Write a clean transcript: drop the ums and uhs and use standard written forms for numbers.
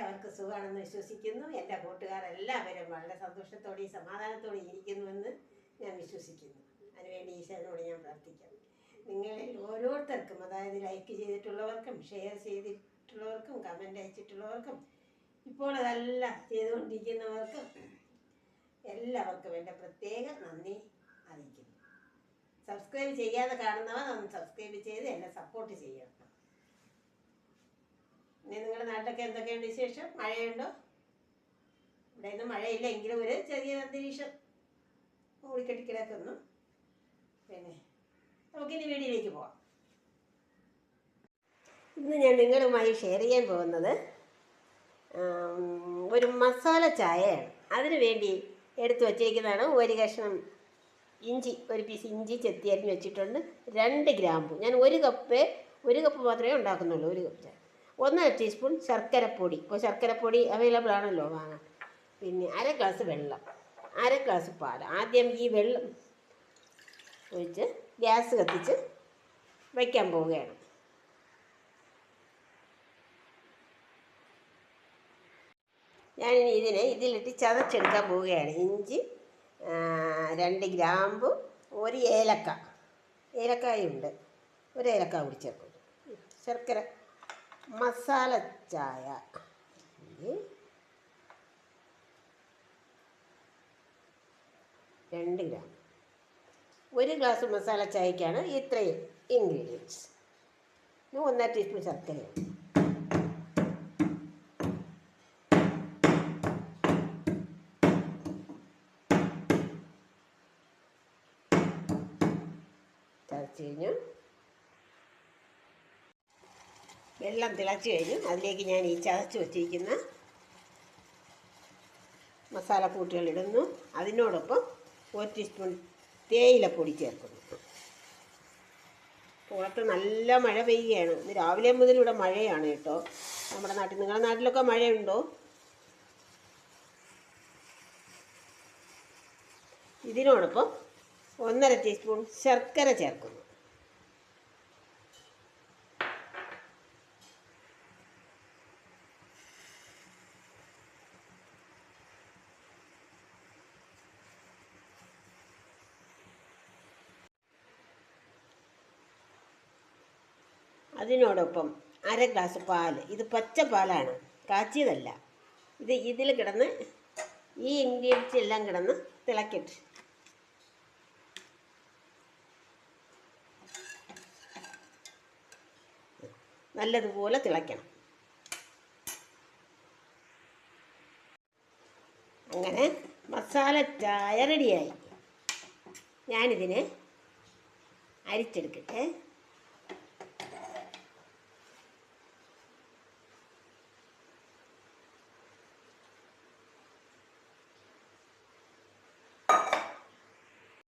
എല്ലാവർക്കും സുഖമാണെന്ന് വിശ്വസിക്കുന്നു. എൻ്റെ കൂട്ടുകാരെല്ലാവരും വളരെ സന്തോഷത്തോടെയും സമാധാനത്തോടെയും ഇരിക്കുന്നുവെന്ന് ഞാൻ വിശ്വസിക്കുന്നു. അതിനുവേണ്ടി ഈശോയോട് ഞാൻ പ്രാർത്ഥിക്കാം. നിങ്ങളിൽ ഓരോരുത്തർക്കും, അതായത് ലൈക്ക് ചെയ്തിട്ടുള്ളവർക്കും, ഷെയർ ചെയ്തിട്ടുള്ളവർക്കും, കമൻ്റ് അയച്ചിട്ടുള്ളവർക്കും, ഇപ്പോൾ അതെല്ലാം ചെയ്തുകൊണ്ടിരിക്കുന്നവർക്കും എല്ലാവർക്കും എൻ്റെ പ്രത്യേക നന്ദി അറിയിക്കുന്നു. സബ്സ്ക്രൈബ് ചെയ്യാതെ കാണുന്നവർ ഒന്ന് സബ്സ്ക്രൈബ് ചെയ്ത് എന്നെ സപ്പോർട്ട് ചെയ്യണം. ഇനി നിങ്ങളുടെ നാട്ടിലൊക്കെ എന്തൊക്കെയുണ്ട് വിശേഷം? മഴയുണ്ടോ? ഇവിടെ ഒന്നും മഴയില്ല, എങ്കിലും ഒരു ചെറിയ അന്തരീക്ഷം മൂടിക്കെട്ടിക്കിടക്കുന്നു. പിന്നെ നമുക്കിനി വീഡിയോയിലേക്ക് പോവാം. ഇന്ന് ഞാൻ നിങ്ങളുമായി ഷെയർ ചെയ്യാൻ പോകുന്നത് ഒരു മസാല ചായയാണ്. അതിനു വേണ്ടി എടുത്തു വച്ചിരിക്കുന്നതാണ് ഒരു കഷ്ണം ഇഞ്ചി, ഒരു പീസ് ഇഞ്ചി ചെത്തി അരിഞ്ഞ് വെച്ചിട്ടുണ്ട്. 2 ഗ്രാമ്പു. ഞാൻ ഒരു കപ്പ് മാത്രമേ ഉണ്ടാക്കുന്നുള്ളൂ. 1 കപ്പ് ചായ. 1.5 ടീസ്പൂൺ ശർക്കരപ്പൊടി. ഇപ്പോൾ ശർക്കരപ്പൊടി അവൈലബിൾ ആണല്ലോ വാങ്ങാൻ. പിന്നെ 1/2 ഗ്ലാസ് വെള്ളം, 1/2 ഗ്ലാസ് പാൽ. ആദ്യം ഈ വെള്ളം ഒഴിച്ച് ഗ്യാസ് കത്തിച്ച് വയ്ക്കാൻ പോവുകയാണ്. ഞാനിനി ഇതിലിട്ട് ചതച്ചെടുക്കാൻ പോവുകയാണ്. ഇഞ്ചി, 2 ഗ്രാമ്പു, 1 ഏലക്കായുണ്ട്, 1 ഏലക്ക കൂടി ചേർക്കും. ശർക്കര മസാല ചായ 2 ഗ്രാം. 1 ഗ്ലാസ് മസാല ചായക്കാണ് ഇത്രയും ഇൻഗ്രീഡിയൻസ്. 1.5 ടീസ്പൂൺ ശർക്കരയാണ്. തിളച്ച് കഴിഞ്ഞു. വെള്ളം തിളച്ച് കഴിഞ്ഞു. അതിലേക്ക് ഞാൻ ഈ ചതച്ച് വച്ചിരിക്കുന്ന മസാലക്കൂട്ടുകൾ ഇടുന്നു. അതിനോടൊപ്പം 1 ടീസ്പൂൺ തേയിലപ്പൊടി ചേർക്കുന്നു. പുറത്ത് നല്ല മഴ പെയ്യുകയാണ്. ഇന്ന് രാവിലെ മുതൽ ഇവിടെ മഴയാണ് കേട്ടോ, നമ്മുടെ നാട്ടിൽ. നിങ്ങളുടെ നാട്ടിലൊക്കെ മഴയുണ്ടോ? ഇതിനോടൊപ്പം 1.5 ടീസ്പൂൺ ശർക്കര ചേർക്കുന്നു. അതിനോടൊപ്പം 1/2 ഗ്ലാസ് പാൽ. ഇത് പച്ച പാലാണ്, കാച്ചിയതല്ല. ഇതിൽ കിടന്ന് ഈ ഇൻഗ്രീഡിയൻസ് എല്ലാം കിടന്ന് തിളക്കട്ടെ. നല്ലതുപോലെ തിളയ്ക്കണം. അങ്ങനെ മസാല ചായ റെഡിയായി. ഞാനിതിനെ അരിച്ചെടുക്കട്ടെ.